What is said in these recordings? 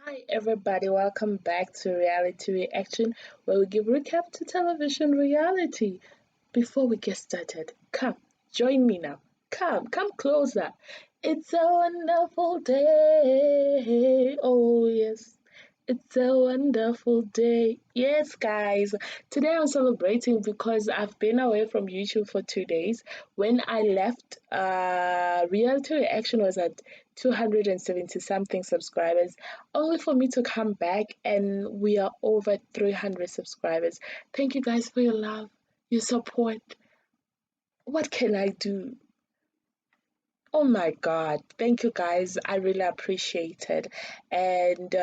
Hi everybody, welcome back to Reality Reaction, where we give recap to television reality. Before we get started, come, join me now. Come closer. It's a wonderful day. Oh yes. It's a wonderful day. Yes, guys. Today I'm celebrating because I've been away from YouTube for 2 days. When I left, Reality Reaction was at 270 something subscribers, only for me to come back and we are over 300 subscribers. Thank you guys for your love, your support. What can I do? Oh my God. Thank you guys. I really appreciate it. And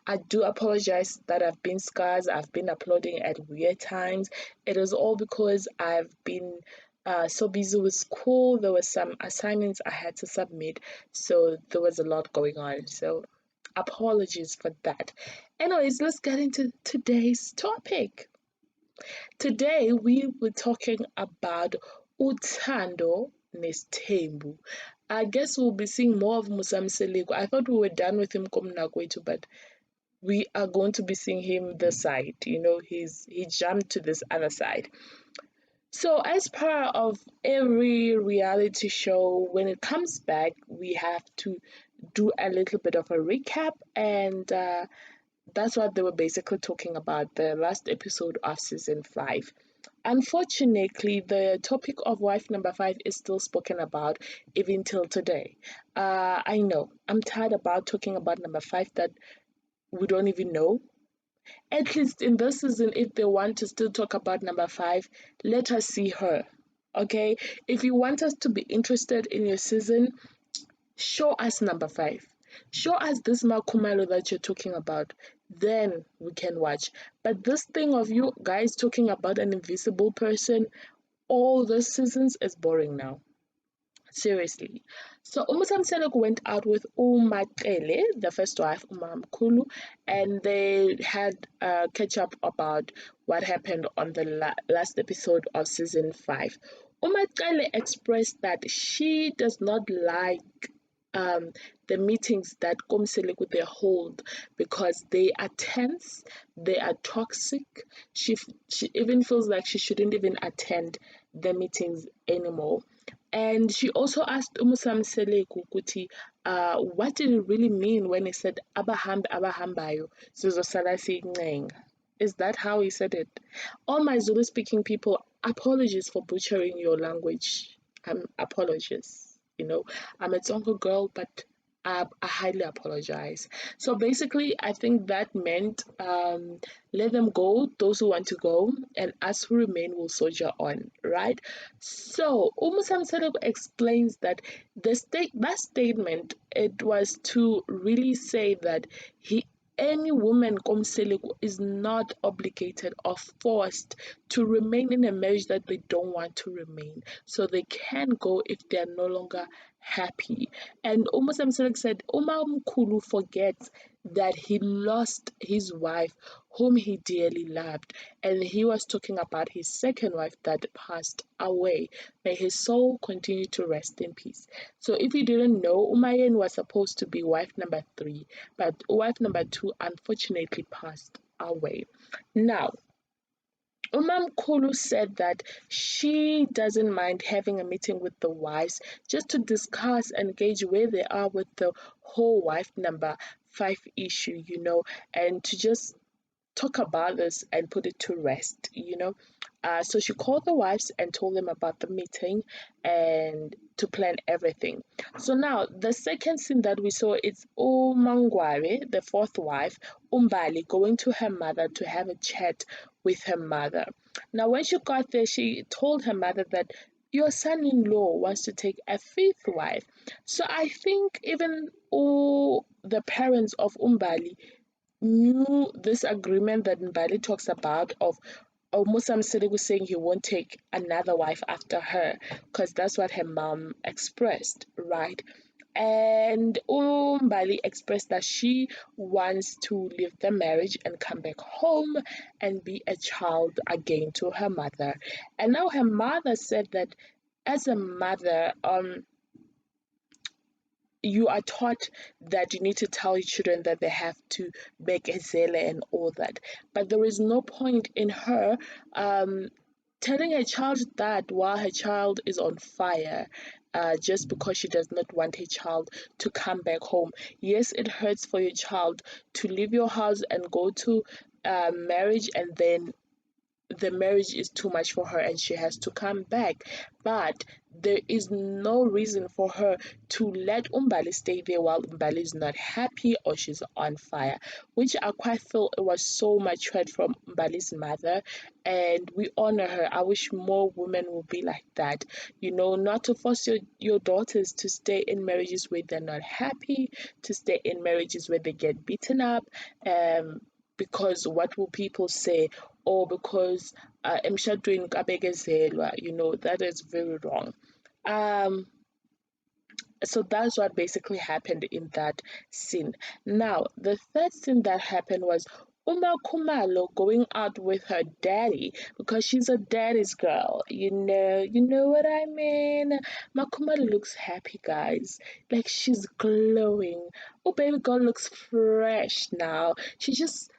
I do apologize that I've been scarce. I've been uploading at weird times. It is all because I've been so busy with school. There were some assignments I had to submit. So there was a lot going on. So apologies for that. Anyways, let's get into today's topic. Today we were talking about Uthando Ne'sthembu. I guess we'll be seeing more of Mseleku. I thought we were done with him Komnakwetu, but we are going to be seeing him this side. He jumped to this other side. So as part of every reality show, when it comes back, we have to do a little bit of a recap, and that's what they were basically talking about the last episode of season 5. Unfortunately, the topic of wife number 5 is still spoken about even till today. I know I'm tired about talking about number 5 that we don't even know. At least in this season, if they want to still talk about number 5, let us see her. Okay, if you want us to be interested in your season, show us number 5. Show us this Makumalo that you're talking about. Then we can watch. But this thing of you guys talking about an invisible person all the seasons is boring now. Seriously. So Mseleku went out with Umakele, the first wife, Umamkulu, and they had a catch up about what happened on the last episode of season 5. Umakele expressed that she does not like um, the meetings that Mseleku they hold because they are tense, they are toxic. She even feels like she shouldn't even attend the meetings anymore. And she also asked Mseleku kuti, what did it really mean when he said abahambayo sizosala siyincenga? Is that how he said it? All my Zulu speaking people, apologies for butchering your language. Apologies. I'm a Tsonga girl, but I highly apologize. So basically, I think that meant let them go, those who want to go, and us who remain will soldier on, right? So Umusamseleko explains that that statement it was to really say that any woman Komseleku is not obligated or forced to remain in a marriage that they don't want to remain. So they can go if they are no longer happy. And Umar Samselek said Umar Mkulu forgets that he lost his wife whom he dearly loved, and he was talking about his second wife that passed away. May his soul continue to rest in peace. So if you didn't know, Umayen was supposed to be wife number 3, but wife number 2 unfortunately passed away. Now, Kulu said that she doesn't mind having a meeting with the wives just to discuss and gauge where they are with the whole wife number 5 issue, and to just talk about this and put it to rest. So she called the wives and told them about the meeting and to plan everything. So now the second scene that we saw is Umangware, the fourth wife, Umbali, going to her mother to have a chat with her mother. Now when she got there, she told her mother that your son-in-law wants to take a fifth wife. So I think even all the parents of Umbali knew this agreement that Mbali talks about of Musa Mseleku saying he won't take another wife after her because that's what her mom expressed, right? And Mbali expressed that she wants to leave the marriage and come back home and be a child again to her mother. And now her mother said that as a mother, you are taught that you need to tell your children that they have to make a zele and all that. But there is no point in her um, telling her child that while her child is on fire, just because she does not want her child to come back home. Yes, it hurts for your child to leave your house and go to marriage, and then the marriage is too much for her and she has to come back. But there is no reason for her to let Umbali stay there while Umbali is not happy or she's on fire, which I quite feel it was so matured from Umbali's mother, and we honor her. I wish more women would be like that, not to force your daughters to stay in marriages where they're not happy, to stay in marriages where they get beaten up, because what will people say, or because emshadweni kabekezelwa, that is very wrong. Um, so that's what basically happened in that scene. Now, the third scene that happened was Uma Kumalo going out with her daddy because she's a daddy's girl. You know what I mean? Makumalo looks happy, guys. Like she's glowing. Oh, baby girl looks fresh now. She just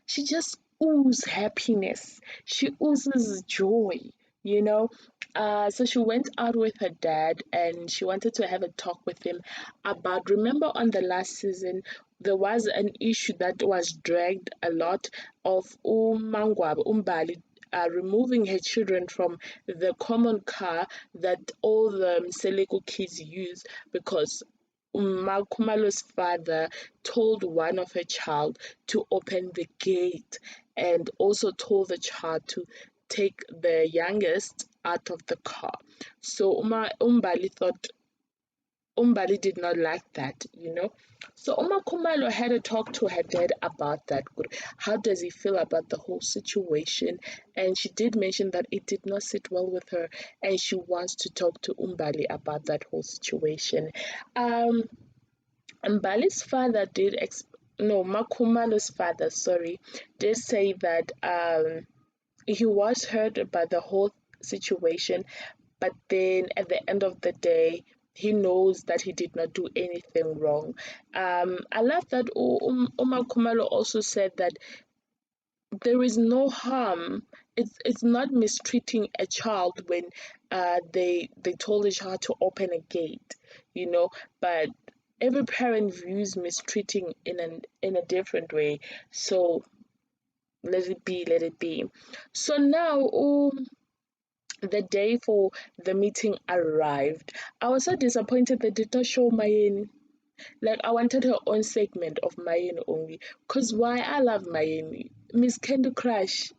oozes happiness. She oozes joy. You know, so she went out with her dad and she wanted to have a talk with him about. Remember, on the last season, there was an issue that was dragged a lot of Umbali, removing her children from the common car that all the Mseleku kids use because Kumalo's father told one of her child to open the gate and also told the child to take the youngest out of the car. So Umbali did not like that. So Uma Kumalo had a talk to her dad about that. How does he feel about the whole situation? And she did mention that it did not sit well with her, and she wants to talk to Umbali about that whole situation. Mbali's father did no, Makumalo's father, sorry, did say that he was hurt by the whole situation, but then at the end of the day, he knows that he did not do anything wrong. I love that Omar Kumalo also said that there is no harm. It's not mistreating a child when they told the child to open a gate, but every parent views mistreating in a different way. So let it be, let it be. So now, the day for the meeting arrived. I was so disappointed they did not show Mayeni. Like, I wanted her own segment of Mayeni only. Cause why? I love Mayeni. Miss Candy Crush.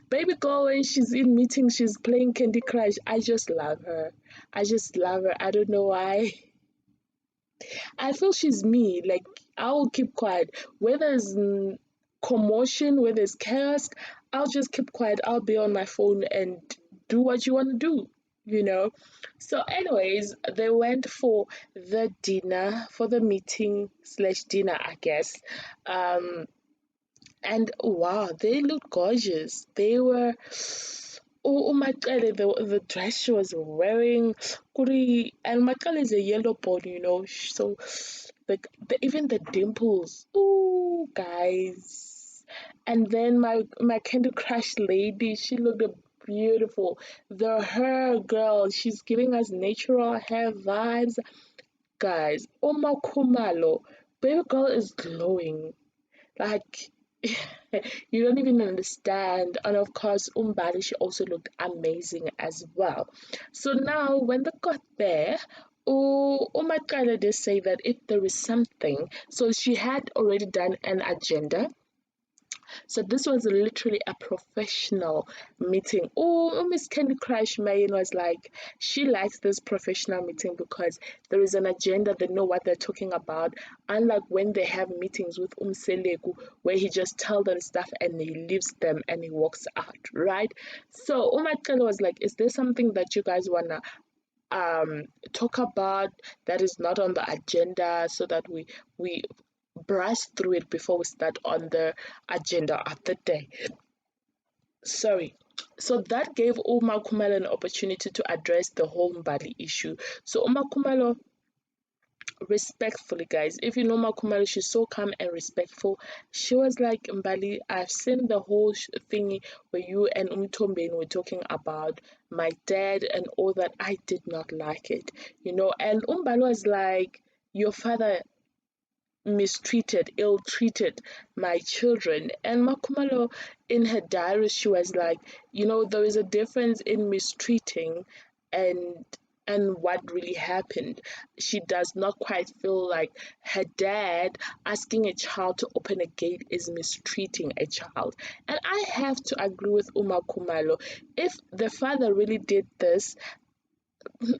Baby girl, when she's in meetings, she's playing Candy Crush. I just love her. I just love her. I don't know why. I feel she's me. Like, I will keep quiet. Where there's commotion, where there's chaos, I'll just keep quiet. I'll be on my phone and do what you want to do. So, anyways, they went for the dinner, for the meeting slash dinner, I guess. Um, and wow, they looked gorgeous. They were. Oh my god, the dress she was wearing, and my girl is a yellow boy. So even the dimples, ooh, guys. And then my Candy Crush lady, she looked beautiful. The hair girl, she's giving us natural hair vibes, guys. Oma Kumalo, baby girl is glowing. Like, you don't even understand. And of course, Umbali, she also looked amazing as well. So now, when they got there, Umakala did say that if there is something, so she had already done an agenda, so this was literally a professional meeting. Oh, Miss Candy Crush Mayan was like, she likes this professional meeting because there is an agenda, they know what they're talking about. Unlike when they have meetings with Mseleku, where he just tells them stuff and he leaves them and he walks out, right? So Umakala was like, is there something that you guys wanna talk about that is not on the agenda so that we brush through it before we start on the agenda of the day. Sorry. So that gave Omar Kumalo an opportunity to address the whole Mbali issue. So Omar Kumalo respectfully, guys. If you know Makumalo, she's so calm and respectful. She was like, Mbali, I've seen the whole thingy where you and Umtombeni were talking about my dad and all that. I did not like it, And Umbali was like, your father mistreated, ill-treated my children. And Makumalo, in her diary, she was like, there is a difference in mistreating and what really happened. She does not quite feel like her dad asking a child to open a gate is mistreating a child. And I have to agree with Uma Kumalo. If the father really did this,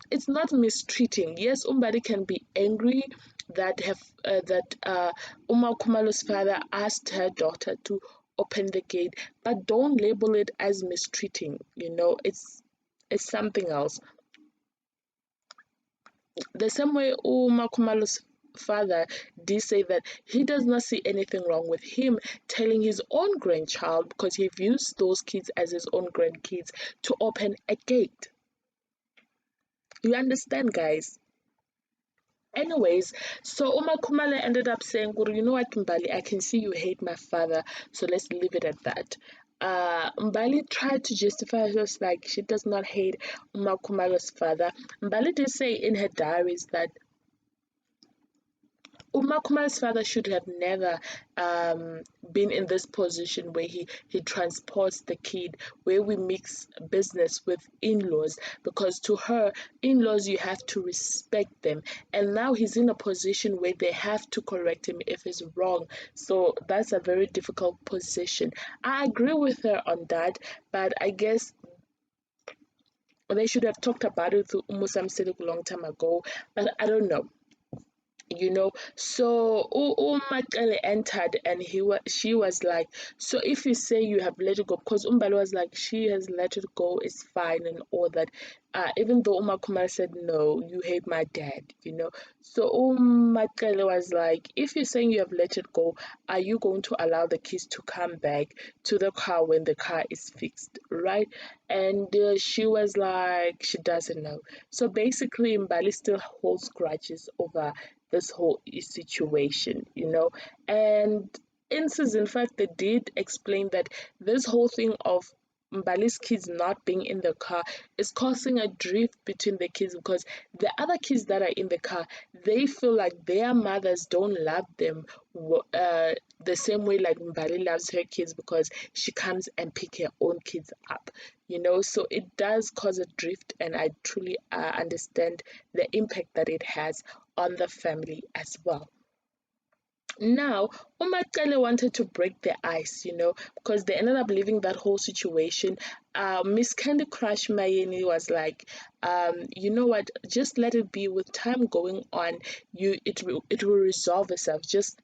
it's not mistreating. Yes, Umbadi can be angry that Uma Kumalo's father asked her daughter to open the gate, but don't label it as mistreating. It's something else. The same way Uma Kumalo's father did say that he does not see anything wrong with him telling his own grandchild, because he views those kids as his own grandkids, to open a gate. You understand, guys? Anyways, so Uma Kumala ended up saying, well, you know what, Mbali, I can see you hate my father, so let's leave it at that. Mbali tried to justify herself like she does not hate Uma Kumala's father. Mbali did say in her diaries that Uma Kumar's father should have never been in this position where he transports the kid, where we mix business with in-laws, because to her, in-laws, you have to respect them. And now he's in a position where they have to correct him if he's wrong. So that's a very difficult position. I agree with her on that, but I guess they should have talked about it to Mseleku a long time ago, but I don't know. So Umakele entered and she was like, so if you say you have let it go, because Umbalo was like, she has let it go, it's fine and all that, even though Umakumar said, no, you hate my dad. So Umakele was like, if you're saying you have let it go, are you going to allow the kids to come back to the car when the car is fixed, right? And she was like, she doesn't know. So basically Mbali still holds grudges over this whole situation. And in season 5, they did explain that this whole thing of Mbali's kids not being in the car is causing a drift between the kids, because the other kids that are in the car, they feel like their mothers don't love them the same way like Mbali loves her kids, because she comes and pick her own kids up. So it does cause a drift, and I truly understand the impact that it has on the family as well. Now, Umakele wanted to break the ice, because they ended up leaving that whole situation. Miss Candy Crush Mayeni was like, you know what, just let it be. With time going on, it will resolve itself. Just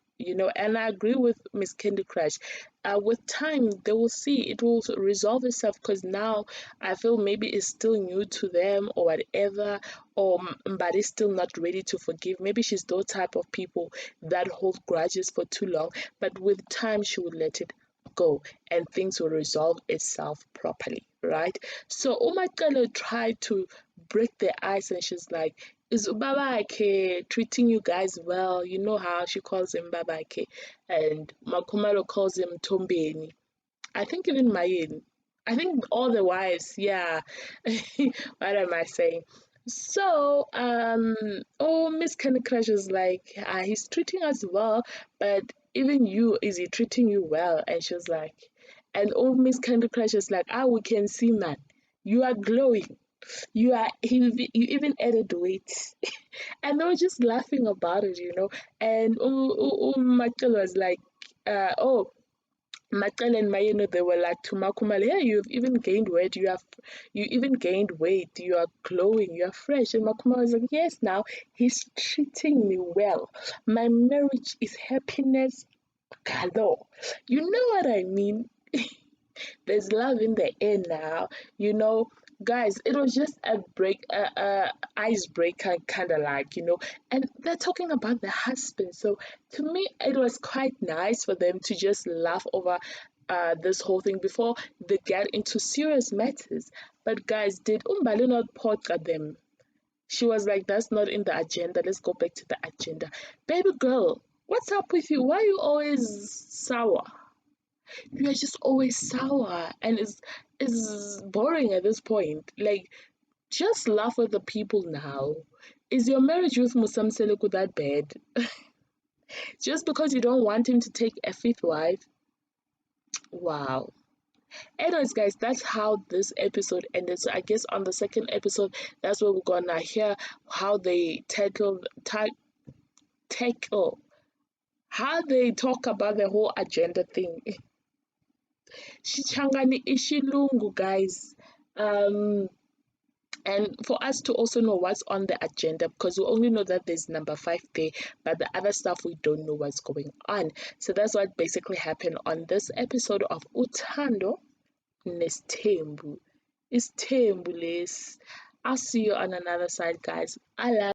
and I agree with Miss Candy Crush. With time, they will see it will resolve itself, because now I feel maybe it's still new to them or whatever, or but is still not ready to forgive. Maybe she's those type of people that hold grudges for too long, but with time she will let it go and things will resolve itself properly, right? So Umakalo tried to break the ice, and she's like, is Babake treating you guys well? You know how she calls him Babake, and Makumalo calls him Tombeni. I think even Mayin. I think all the wives, yeah. What am I saying? So, Miss Candy Crush is like, he's treating us well, but even you, is he treating you well? And she was like, and Miss Candy Crush is like, we can see, man, you are glowing. You even added weight. And they were just laughing about it. And Michael was like, oh, Makal and Mayeno, they were like to Makumale, yeah, you've even gained weight, you even gained weight, you are glowing, you are fresh. And Makuma was like, yes, now he's treating me well. My marriage is happiness galore. You know what I mean? There's love in the air now. Guys, it was just a icebreaker, kind of like. And they're talking about the husband. So to me, it was quite nice for them to just laugh over this whole thing before they get into serious matters. But guys, did Umbali not poke at them? She was like, that's not in the agenda. Let's go back to the agenda. Baby girl, what's up with you? Why are you always sour? You are just always sour. And it's boring at this point. Like, just laugh with the people now. Is your marriage with Mseleku that bad? Just because you don't want him to take a fifth wife? Wow. Anyways, guys, that's how this episode ended. So I guess on the second episode, that's where we're gonna hear how they tackle how they talk about the whole agenda thing. Shichangani ishilungu, guys. Um, and for us to also know what's on the agenda, because we only know that there's number 5 there, but the other stuff we don't know what's going on. So that's what basically happened on this episode of Uthando Ne'sthembu. It's Thembu, I'll see you on another side, guys. I love